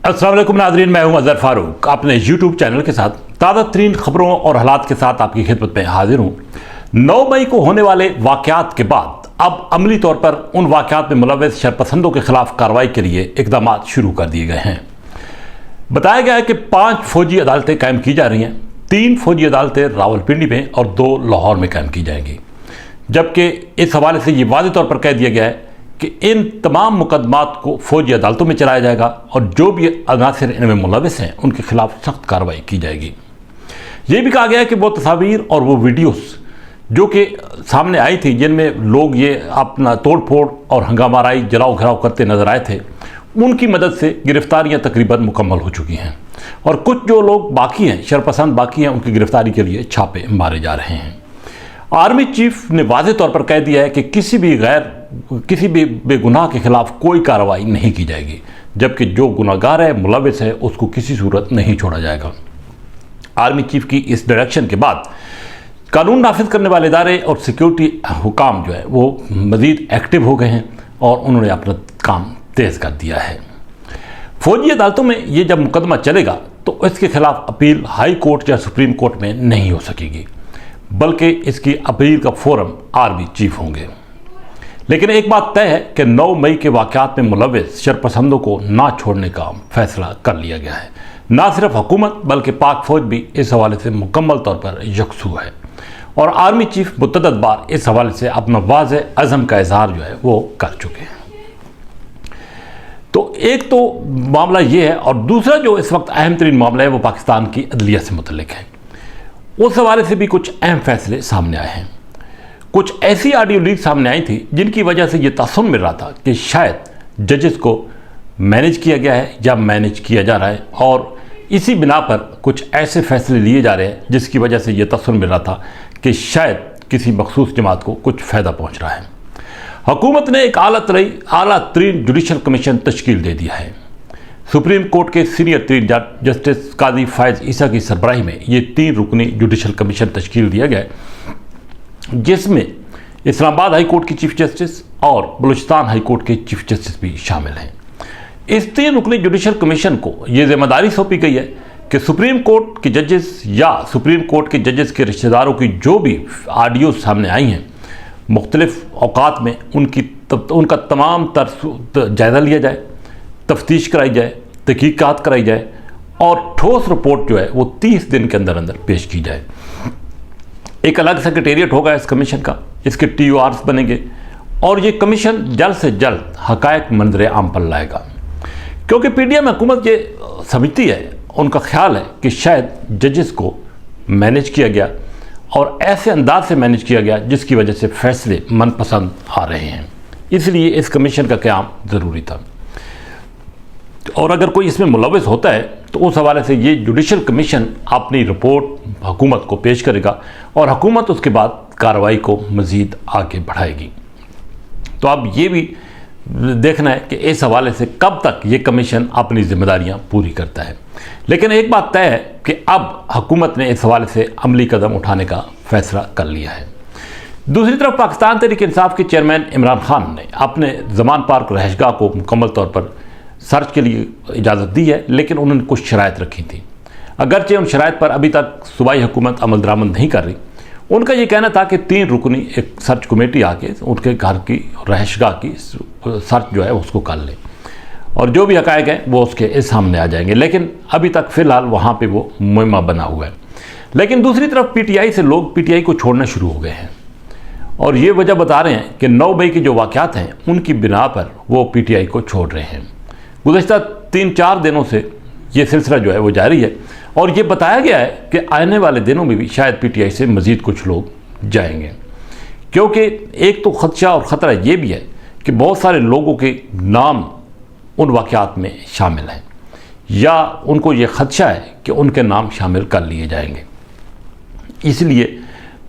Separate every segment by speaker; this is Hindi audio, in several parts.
Speaker 1: अस्सलाम वालेकुम नाज़रीन, मैं हूं अज़हर फ़ारूक अपने YouTube चैनल के साथ ताज़ा तरीन खबरों और हालात के साथ आपकी खिदमत में हाजिर हूं। 9 मई को होने वाले वाक़यात के बाद अब अमली तौर पर उन वाक़यात में मुलव्वस शरपसंदों के खिलाफ कार्रवाई के लिए इक़दाम शुरू कर दिए गए हैं। बताया गया है कि 5 फौजी अदालतें कायम की जा रही हैं। 3 फौजी अदालतें रावलपिंडी में और 2 लाहौर में कायम की जाएंगी, जबकि इस हवाले से ये वाज़ेह तौर पर कह दिया गया है कि इन तमाम मुकदमात को फौजी अदालतों में चलाया जाएगा और जो भी अनासिर इनमें मुलव्वस हैं उनके खिलाफ सख्त कार्रवाई की जाएगी। ये भी कहा गया है कि वो तस्वीर और वो वीडियोस जो कि सामने आई थी, जिनमें लोग ये अपना तोड़ फोड़ और हंगामाराई जलाओ घिराव करते नजर आए थे, उनकी मदद से गिरफ्तारियां तकरीबन मुकम्मल हो चुकी हैं और कुछ जो लोग बाकी हैं, शरपसंद बाकी हैं, उनकी गिरफ्तारी के लिए छापे मारे जा रहे हैं। आर्मी चीफ ने वाज़ेह तौर पर कह दिया है कि किसी भी बेगुनाह के खिलाफ कोई कार्रवाई नहीं की जाएगी, जबकि जो गुनाहगार है, मुलव्वस है, उसको किसी सूरत नहीं छोड़ा जाएगा। आर्मी चीफ की इस डायरेक्शन के बाद कानून नाफिज करने वाले इदारे और सिक्योरिटी हुकाम जो है वो मज़ीद एक्टिव हो गए हैं और उन्होंने अपना काम तेज़ कर दिया है। फौजी अदालतों में ये जब मुकदमा चलेगा तो इसके खिलाफ अपील हाई कोर्ट या सुप्रीम कोर्ट में नहीं हो सकेगी, बल्कि इसकी अपील का फोरम आर्मी चीफ होंगे। लेकिन एक बात तय है कि 9 मई के वाक़यात में मुलव्वस शरपसंदों को ना छोड़ने का फैसला कर लिया गया है। ना सिर्फ हुकूमत बल्कि पाक फौज भी इस हवाले से मुकम्मल तौर पर यकसू है और आर्मी चीफ मुतअद्दिद बार इस हवाले से अपना वाज़ेह अज़म का इज़हार जो है वो कर चुके हैं। तो एक तो मामला ये है और दूसरा जो इस वक्त अहम तरीन मामला है वो पाकिस्तान की अदलिया से मुतल्लिक है। उस हवाले से भी कुछ अहम फैसले सामने आए हैं। कुछ ऐसी ऑडियो लीक सामने आई थी जिनकी वजह से ये तासुर मिल रहा था कि शायद जजेस को मैनेज किया गया है या मैनेज किया जा रहा है और इसी बिना पर कुछ ऐसे फैसले लिए जा रहे हैं जिसकी वजह से ये तासुर मिल रहा था कि शायद किसी मखसूस जमात को कुछ फ़ायदा पहुँच रहा है। हुकूमत ने एक आला तरीन जुडिशल कमीशन तश्कील दे दिया है। सुप्रीम कोर्ट के सीनियर तरीन जज जस्टिस काजी फायज ईसा की सरबराही में ये 3 रुकनी जुडिशल कमीशन तश्कील दिया गया है, जिसमें इस्लामाबाद हाई कोर्ट की चीफ जस्टिस और बलूचिस्तान हाई कोर्ट के चीफ जस्टिस भी शामिल हैं। इस 3 रुकनी जुडिशल कमीशन को ये जिम्मेदारी सौंपी गई है कि सुप्रीम कोर्ट के जजेस या सुप्रीम कोर्ट के जजेस के रिश्तेदारों की जो भी ऑडियो सामने आई हैं मुख्तलिफ औकात में उनका तमाम जायज़ा लिया जाए, तफ्तीश कराई जाए, तहकीकात कराई जाए और ठोस रिपोर्ट जो है वो 30 दिन के अंदर अंदर पेश की जाए। एक अलग सेक्रेटेरिएट होगा इस कमीशन का, इसके TORs बनेंगे और ये कमीशन जल्द से जल्द हकायक मंजर आम पर लाएगा, क्योंकि PDM हुकूमत ये समझती है, उनका ख्याल है कि शायद जजेस को मैनेज किया गया और ऐसे अंदाज से मैनेज किया गया जिसकी वजह से फैसले मनपसंद आ रहे हैं। इसलिए इस कमीशन का क़याम ज़रूरी था और अगर कोई इसमें मुलव्वस होता है तो उस हवाले से ये जुडिशल कमीशन अपनी रिपोर्ट हुकूमत को पेश करेगा और हुकूमत उसके बाद कार्रवाई को मज़ीद आगे बढ़ाएगी। तो अब ये भी देखना है कि इस हवाले से कब तक ये कमीशन अपनी जिम्मेदारियां पूरी करता है। लेकिन एक बात तय है कि अब हुकूमत ने इस हवाले से अमली कदम उठाने का फैसला कर लिया है। दूसरी तरफ पाकिस्तान तहरीक इंसाफ के चेयरमैन इमरान खान ने अपने ज़मान पार्क रहशगाह को मुकम्मल तौर पर सर्च के लिए इजाज़त दी है, लेकिन उन्होंने कुछ शराइत रखी थी। अगरचे उन शराइत पर अभी तक सूबाई हुकूमत अमल दरामद नहीं कर रही। उनका ये कहना था कि 3 रुकनी एक सर्च कमेटी आके उनके घर की रहशगाह की सर्च जो है उसको कर ले और जो भी हकायक है वो उसके सामने आ जाएंगे, लेकिन अभी तक फ़िलहाल वहाँ पे वो मुहिमा बना हुआ है। लेकिन दूसरी तरफ PTI से लोग PTI को छोड़ना शुरू हो गए हैं और ये वजह बता रहे हैं कि 9 मई के जो वाक़यात हैं उनकी बिना पर वो PTI को छोड़ रहे हैं। गुज़श्ता 3-4 दिनों से ये सिलसिला जो है वो जारी है और ये बताया गया है कि आने वाले दिनों में भी शायद PTI से मज़ीद कुछ लोग जाएंगे, क्योंकि एक तो ख़दशा और ख़तरा ये भी है कि बहुत सारे लोगों के नाम उन वाक़यात में शामिल हैं या उनको ये ख़दशा है कि उनके नाम शामिल कर लिए जाएंगे। इसलिए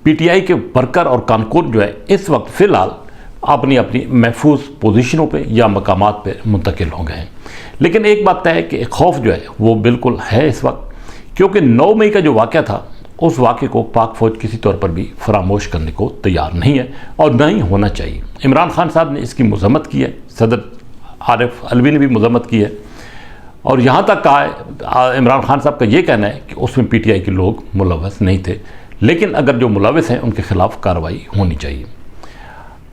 Speaker 1: PTI के वर्कर और कारकुन जो है इस वक्त फ़िलहाल अपनी अपनी महफूज पोजीशनों पे या मकामात पे मुंतकिल हो गए हैं। लेकिन एक बात तय है कि खौफ जो है वो बिल्कुल है इस वक्त, क्योंकि 9 मई का जो वाक़या था उस वाक़े को पाक फ़ौज किसी तौर पर भी फरामोश करने को तैयार नहीं है और न ही होना चाहिए। इमरान खान साहब ने इसकी मज़म्मत की है, सदर आरिफ अलवी ने भी मज़म्मत की है और यहाँ तक कहा इमरान खान साहब का ये कहना है कि उसमें पीटीआई के लोग मुलव्वस नहीं थे, लेकिन अगर जो मुलव्वस हैं उनके खिलाफ कार्रवाई होनी चाहिए।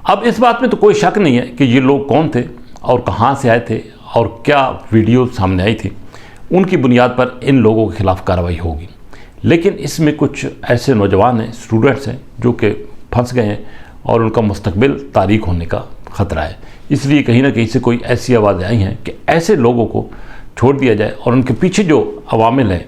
Speaker 1: अब इस बात में तो कोई शक नहीं है कि ये लोग कौन थे और कहाँ से आए थे और क्या वीडियो सामने आई थी, उनकी बुनियाद पर इन लोगों के खिलाफ कार्रवाई होगी। लेकिन इसमें कुछ ऐसे नौजवान हैं, स्टूडेंट्स हैं, जो कि फंस गए हैं और उनका मुस्तकबिल तारीक होने का ख़तरा है। इसलिए कहीं ना कहीं से कोई ऐसी आवाज़ें आई हैं कि ऐसे लोगों को छोड़ दिया जाए और उनके पीछे जो अवामिल हैं,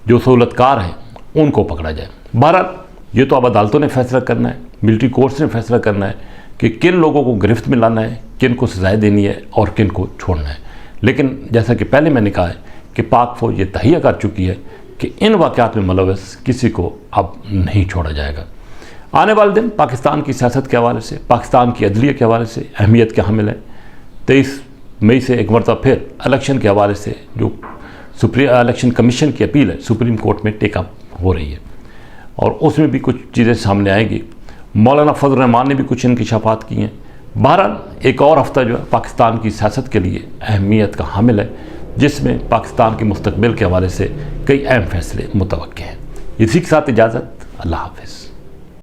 Speaker 1: जो सहूलतकार हैं, उनको पकड़ा जाए। बहरहाल ये तो अब अदालतों ने फैसला करना है, मिलिट्री कोर्ट्स ने फैसला करना है कि किन लोगों को गिरफ्त में लाना है, किन को सजाएं देनी है और किन को छोड़ना है। लेकिन जैसा कि पहले मैंने कहा है कि पाक फौज ये तहिया कर चुकी है कि इन वाक़यात में मुलव्वस किसी को अब नहीं छोड़ा जाएगा। आने वाले दिन पाकिस्तान की सियासत के हवाले से, पाकिस्तान की अदलिया के हवाले से अहमियत के हामिल है। 23 मई से एक मरतबा फिर इलेक्शन के हवाले से जो इलेक्शन कमीशन की अपील है सुप्रीम कोर्ट में टेकअप हो रही है और उसमें भी कुछ चीज़ें सामने आएंगी। मौलाना फजल रहमान ने भी कुछ इंकिशाफात किए हैं। बहरहाल एक और हफ्ता जो है पाकिस्तान की सियासत के लिए अहमियत का हामिल है, जिसमें पाकिस्तान के मुस्तकबिल के हवाले से कई अहम फैसले मुतवक्के हैं। इसी के साथ इजाज़त, अल्लाह हाफ़िज़।